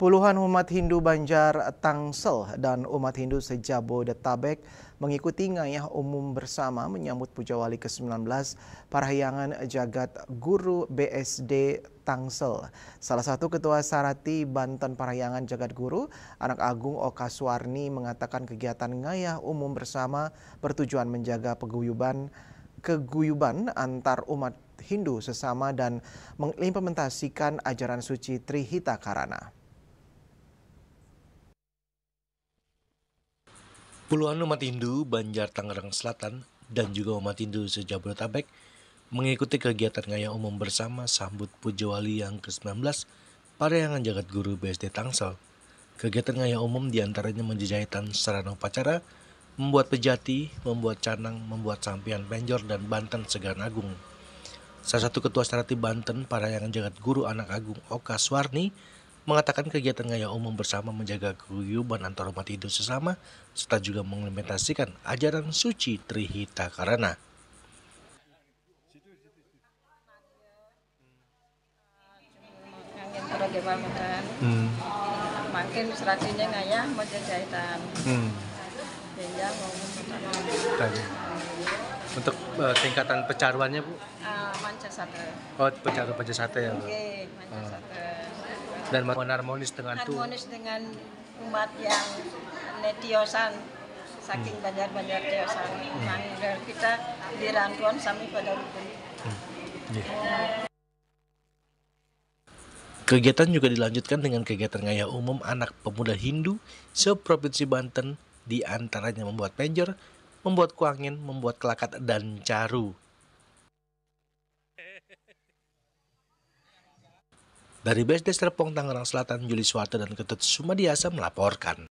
Puluhan umat Hindu Banjar Tangsel dan umat Hindu se-Jabodetabek mengikuti ngayah umum bersama menyambut Puja Wali ke-19 Parahyangan Jagat Guru BSD Tangsel. Salah satu Ketua Sarati Banten Parahyangan Jagat Guru, Anak Agung Oka Suwarni mengatakan kegiatan ngayah umum bersama bertujuan menjaga keguyuban antar umat Hindu sesama dan mengimplementasikan ajaran suci Trihita Karana. Puluhan umat Hindu Banjar Tangerang Selatan dan juga umat Hindu se-Jabodetabek mengikuti kegiatan ngayah umum bersama sambut Puja Wali yang ke-19 Parahyangan Jagat Guru BSD Tangsel. Kegiatan ngayah umum diantaranya menjajahitan sarana upacara, membuat pejati, membuat canang, membuat sampian penjor dan banten Segaran Agung. Salah satu Ketua Sarati Banten Parahyangan Jagat Guru Anak Agung Oka Suwarni mengatakan kegiatan ngayah umum bersama menjaga keguyuban antar umat Hindu sesama serta juga mengimplementasikan ajaran suci Trihita Karana. Makin seratinya ngayah mau jajahitan. Untuk tingkatan pecaruannya, Bu? Mancasate. Oh, pecaruan Pancasate ya, Bu? Oke, Mancasate. Dan harmonis dengan harmonis dengan umat yang netiosan saking banyak tiosan. Kita dirangkuan sampai pada rukun. Kegiatan juga dilanjutkan dengan kegiatan ngayah umum anak pemuda Hindu se-Provinsi Banten, di antaranya membuat penjor, membuat kuangin, membuat kelakat, dan caru. Dari BSD Serpong Tangerang Selatan, Juli Suwarto dan Ketut Sumadiasa melaporkan.